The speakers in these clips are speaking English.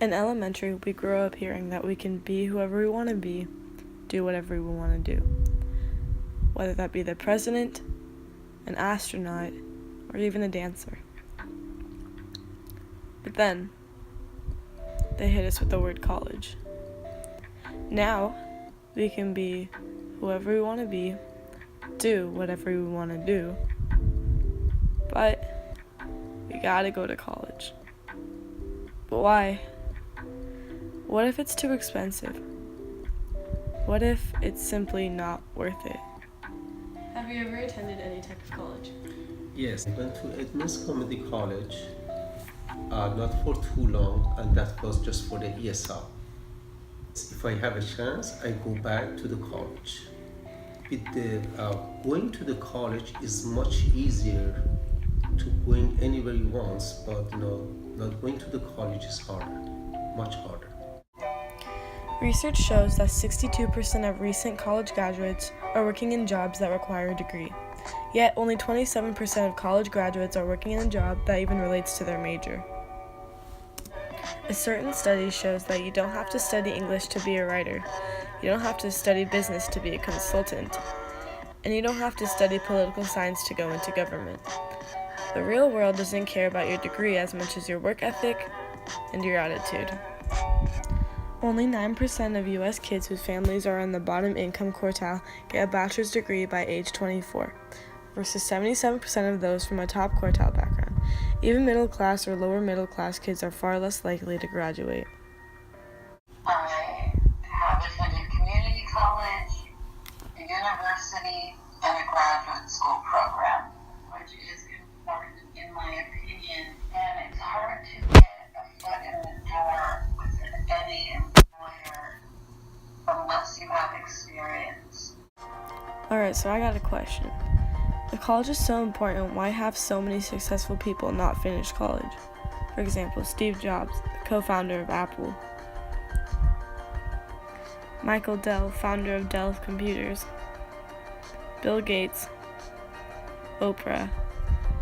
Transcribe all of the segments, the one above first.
In elementary, we grow up hearing that we can be whoever we want to be, do whatever we want to do. Whether that be the president, an astronaut, or even a dancer. But then, they hit us with the word college. Now, we can be whoever we want to be, do whatever we want to do, but we gotta go to college. But why? What if it's too expensive? What if it's simply not worth it? Have you ever attended any type of college? Yes, I went to Edmonds Community College, not for too long, and that was just for the ESL. If I have a chance, I go back to the college. With the going to the college is much easier to going anywhere you want, but not going to the college is harder, much harder. Research shows that 62% of recent college graduates are working in jobs that require a degree. Yet, only 27% of college graduates are working in a job that even relates to their major. A certain study shows that you don't have to study English to be a writer, you don't have to study business to be a consultant, and you don't have to study political science to go into government. The real world doesn't care about your degree as much as your work ethic and your attitude. Only 9% of U.S. kids whose families are in the bottom income quartile get a bachelor's degree by age 24, versus 77% of those from a top quartile background. Even middle class or lower middle class kids are far less likely to graduate. I have attended community college, a university, and a graduate school program, which is important in my opinion, and it's hard to get a foot in the door with any employer unless you have experience. Alright, so I got a question. If college is so important, why have so many successful people not finish college? For example, Steve Jobs, the co-founder of Apple. Michael Dell, founder of Dell Computers. Bill Gates, Oprah,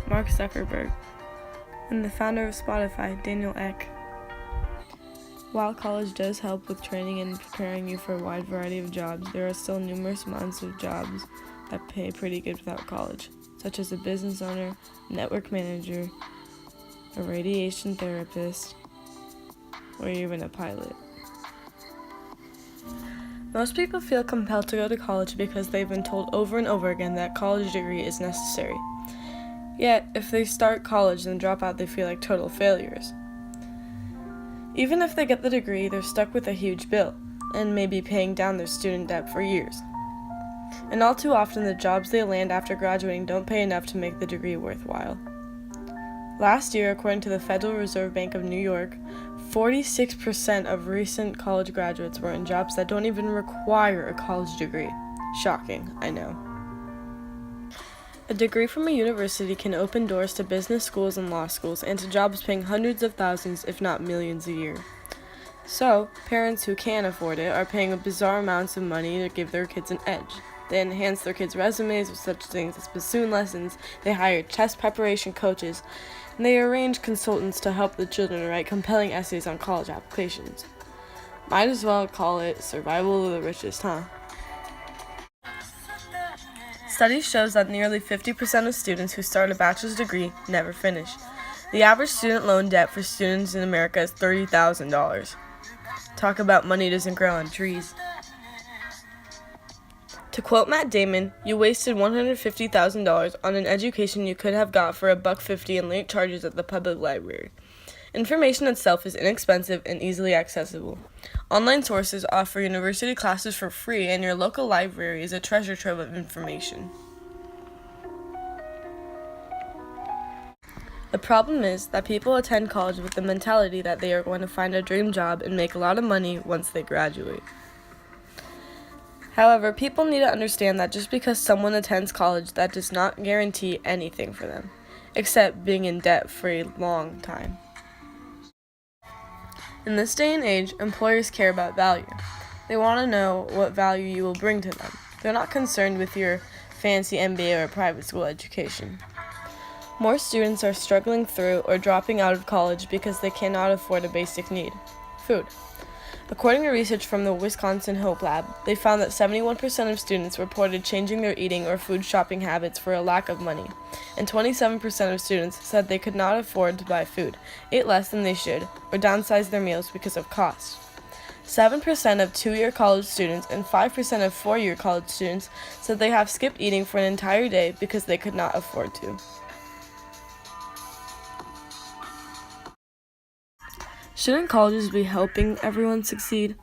Mark Zuckerberg, and the founder of Spotify, Daniel Ek. While college does help with training and preparing you for a wide variety of jobs, there are still numerous amounts of jobs that pay pretty good without college, such as a business owner, network manager, a radiation therapist, or even a pilot. Most people feel compelled to go to college because they've been told over and over again that a college degree is necessary. Yet, if they start college and drop out, they feel like total failures. Even if they get the degree, they're stuck with a huge bill, and may be paying down their student debt for years. And all too often, the jobs they land after graduating don't pay enough to make the degree worthwhile. Last year, according to the Federal Reserve Bank of New York, 46% of recent college graduates were in jobs that don't even require a college degree. Shocking, I know. A degree from a university can open doors to business schools and law schools and to jobs paying hundreds of thousands, if not millions a year. So, parents who can afford it are paying bizarre amounts of money to give their kids an edge. They enhance their kids' resumes with such things as bassoon lessons, they hire test preparation coaches, and they arrange consultants to help the children write compelling essays on college applications. Might as well call it survival of the richest, huh? Studies shows that nearly 50% of students who start a bachelor's degree never finish. The average student loan debt for students in America is $30,000. Talk about money doesn't grow on trees. To quote Matt Damon, "You wasted $150,000 on an education you could have got for $1.50 in late charges at the public library." Information itself is inexpensive and easily accessible. Online sources offer university classes for free, and your local library is a treasure trove of information. The problem is that people attend college with the mentality that they are going to find a dream job and make a lot of money once they graduate. However, people need to understand that just because someone attends college, that does not guarantee anything for them, except being in debt for a long time. In this day and age, employers care about value. They want to know what value you will bring to them. They're not concerned with your fancy MBA or private school education. More students are struggling through or dropping out of college because they cannot afford a basic need, Food. According to research from the Wisconsin Hope Lab, they found that 71% of students reported changing their eating or food shopping habits for a lack of money, and 27% of students said they could not afford to buy food, ate less than they should, or downsize their meals because of cost. 7% of 2-year college students and 5% of 4-year college students said they have skipped eating for an entire day because they could not afford to. Shouldn't colleges be helping everyone succeed?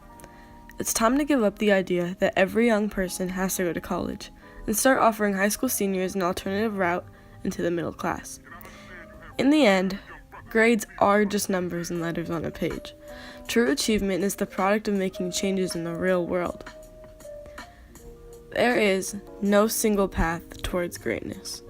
It's time to give up the idea that every young person has to go to college and start offering high school seniors an alternative route into the middle class. In the end, grades are just numbers and letters on a page. True achievement is the product of making changes in the real world. There is no single path towards greatness.